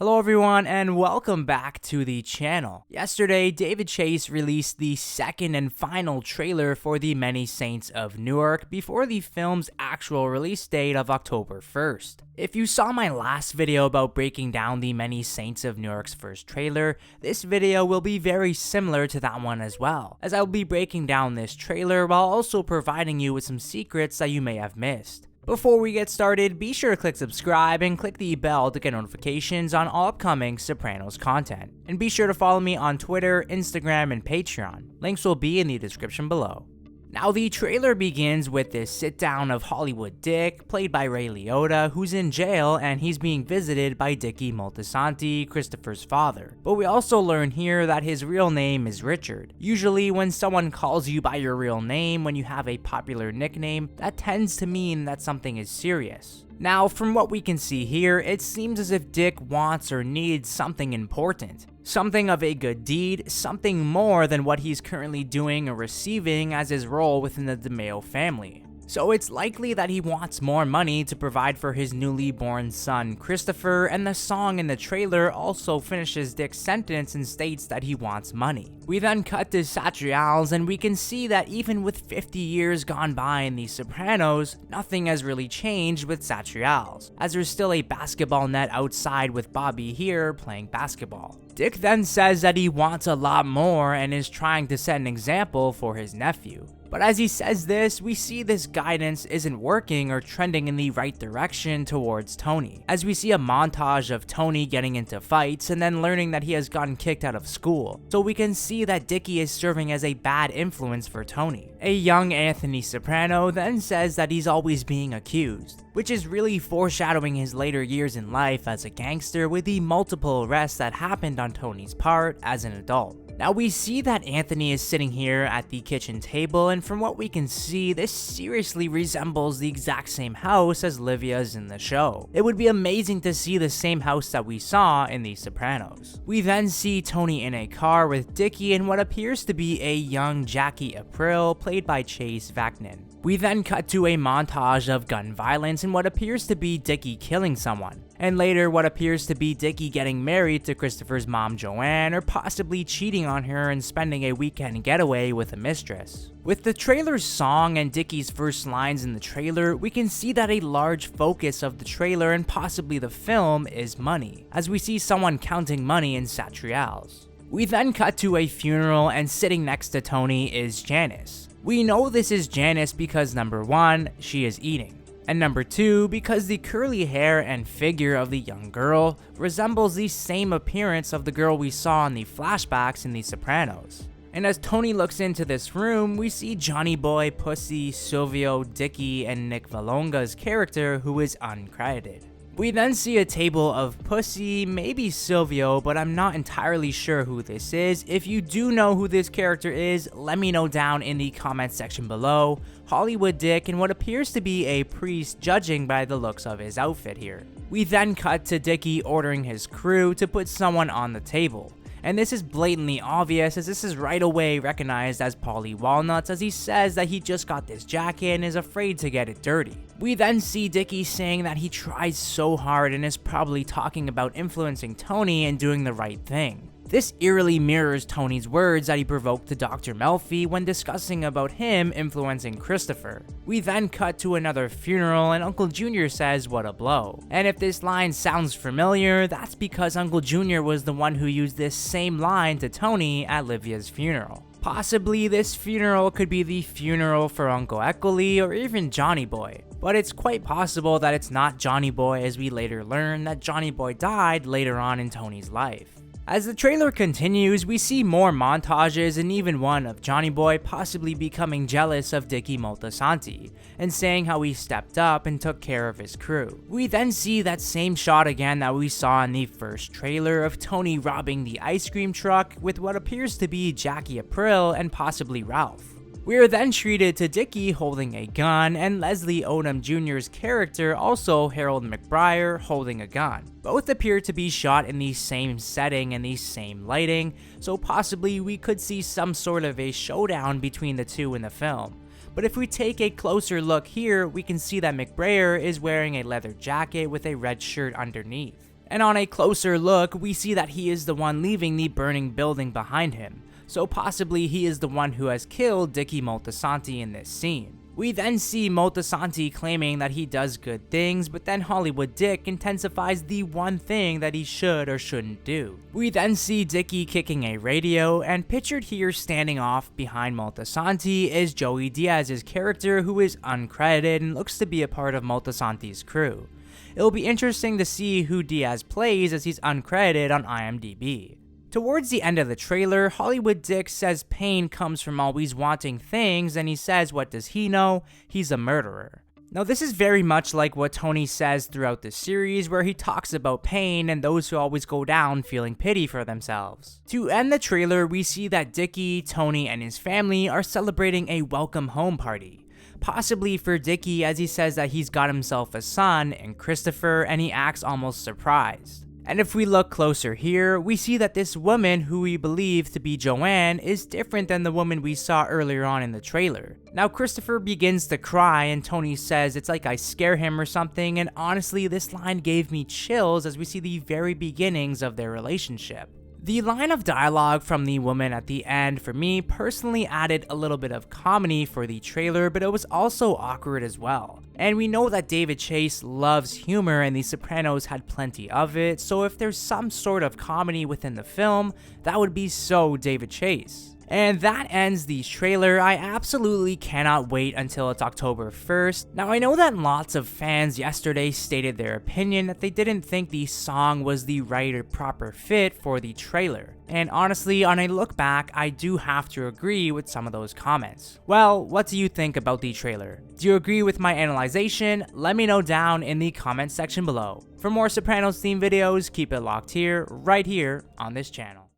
Hello everyone and welcome back to the channel. Yesterday, David Chase released the second and final trailer for The Many Saints of Newark before the film's actual release date of October 1st. If you saw my last video about breaking down The Many Saints of Newark's first trailer, this video will be very similar to that one as well, as I will be breaking down this trailer while also providing you with some secrets that you may have missed. Before we get started, be sure to click subscribe and click the bell to get notifications on all upcoming Sopranos content. And be sure to follow me on Twitter, Instagram, and Patreon. Links will be in the description below. Now, the trailer begins with this sit-down of Hollywood Dick, played by Ray Liotta, who's in jail and he's being visited by Dickie Moltisanti, Christopher's father. But we also learn here that his real name is Richard. Usually, when someone calls you by your real name when you have a popular nickname, that tends to mean that something is serious. Now, from what we can see here, it seems as if Dick wants or needs something important. Something of a good deed, something more than what he's currently doing or receiving as his role within the DeMeo family. So it's likely that he wants more money to provide for his newly born son Christopher, and the song in the trailer also finishes Dick's sentence and states that he wants money. We then cut to Satriale's and we can see that even with 50 years gone by in The Sopranos, nothing has really changed with Satriale's, as there's still a basketball net outside with Bobby here playing basketball. Dick then says that he wants a lot more and is trying to set an example for his nephew. But as he says this, we see this guidance isn't working or trending in the right direction towards Tony, as we see a montage of Tony getting into fights and then learning that he has gotten kicked out of school. So we can see that Dickie is serving as a bad influence for Tony. A young Anthony Soprano then says that he's always being accused, which is really foreshadowing his later years in life as a gangster with the multiple arrests that happened on Tony's part as an adult. Now we see that Anthony is sitting here at the kitchen table, and from what we can see, this seriously resembles the exact same house as Livia's in the show. It would be amazing to see the same house that we saw in The Sopranos. We then see Tony in a car with Dickie and what appears to be a young Jackie Aprile, played by Chase Vaknin. We then cut to a montage of gun violence and what appears to be Dickie killing someone, and later what appears to be Dickie getting married to Christopher's mom Joanne, or possibly cheating on her and spending a weekend getaway with a mistress. With the trailer's song and Dickie's first lines in the trailer, we can see that a large focus of the trailer and possibly the film is money, as we see someone counting money in Satriale's. We then cut to a funeral and sitting next to Tony is Janice. We know this is Janice because number one, she is eating, and number two, because the curly hair and figure of the young girl resembles the same appearance of the girl we saw in the flashbacks in The Sopranos. And as Tony looks into this room, we see Johnny Boy, Pussy, Silvio, Dickie, and Nick Vallonga's character, who is uncredited. We then see a table of Pussy, maybe Silvio, but I'm not entirely sure who this is. If you do know who this character is, let me know down in the comment section below. Hollywood Dick and what appears to be a priest, judging by the looks of his outfit here. We then cut to Dickie ordering his crew to put someone on the table. And this is blatantly obvious, as this is right away recognized as Paulie Walnuts, as he says that he just got this jacket and is afraid to get it dirty. We then see Dickie saying that he tries so hard and is probably talking about influencing Tony and doing the right thing. This eerily mirrors Tony's words that he provoked to Dr. Melfi when discussing about him influencing Christopher. We then cut to another funeral and Uncle Junior says, "What a blow." And if this line sounds familiar, that's because Uncle Junior was the one who used this same line to Tony at Livia's funeral. Possibly this funeral could be the funeral for Uncle Eckley or even Johnny Boy, but it's quite possible that it's not Johnny Boy, as we later learn that Johnny Boy died later on in Tony's life. As the trailer continues, we see more montages and even one of Johnny Boy possibly becoming jealous of Dickie Moltisanti and saying how he stepped up and took care of his crew. We then see that same shot again that we saw in the first trailer of Tony robbing the ice cream truck with what appears to be Jackie Aprile and possibly Ralph. We are then treated to Dickie holding a gun and Leslie Odom Jr.'s character, also Harold McBriar, holding a gun. Both appear to be shot in the same setting and the same lighting, so possibly we could see some sort of a showdown between the two in the film. But if we take a closer look here, we can see that McBriar is wearing a leather jacket with a red shirt underneath. And on a closer look, we see that he is the one leaving the burning building behind him, so possibly he is the one who has killed Dickie Moltisanti in this scene. We then see Moltisanti claiming that he does good things, but then Hollywood Dick intensifies the one thing that he should or shouldn't do. We then see Dickie kicking a radio, and pictured here standing off behind Moltisanti is Joey Diaz's character, who is uncredited and looks to be a part of Moltisanti's crew. It'll be interesting to see who Diaz plays as he's uncredited on IMDb. Towards the end of the trailer, Hollywood Dick says pain comes from always wanting things, and he says what does he know? He's a murderer. Now this is very much like what Tony says throughout the series, where he talks about pain and those who always go down feeling pity for themselves. To end the trailer, we see that Dickie, Tony, and his family are celebrating a welcome home party. Possibly for Dickie, as he says that he's got himself a son and Christopher, and he acts almost surprised. And if we look closer here, we see that this woman, who we believe to be Joanne, is different than the woman we saw earlier on in the trailer. Now Christopher begins to cry and Tony says it's like I scare him or something, and honestly this line gave me chills as we see the very beginnings of their relationship. The line of dialogue from the woman at the end for me personally added a little bit of comedy for the trailer, but it was also awkward as well. And we know that David Chase loves humor and the Sopranos had plenty of it, so if there's some sort of comedy within the film, that would be so David Chase. And that ends the trailer. I absolutely cannot wait until it's October 1st. Now I know that lots of fans yesterday stated their opinion that they didn't think the song was the right or proper fit for the trailer. And honestly, on a look back, I do have to agree with some of those comments. Well, what do you think about the trailer? Do you agree with my analyzation? Let me know down in the comment section below. For more Sopranos theme videos, keep it locked here, right here on this channel.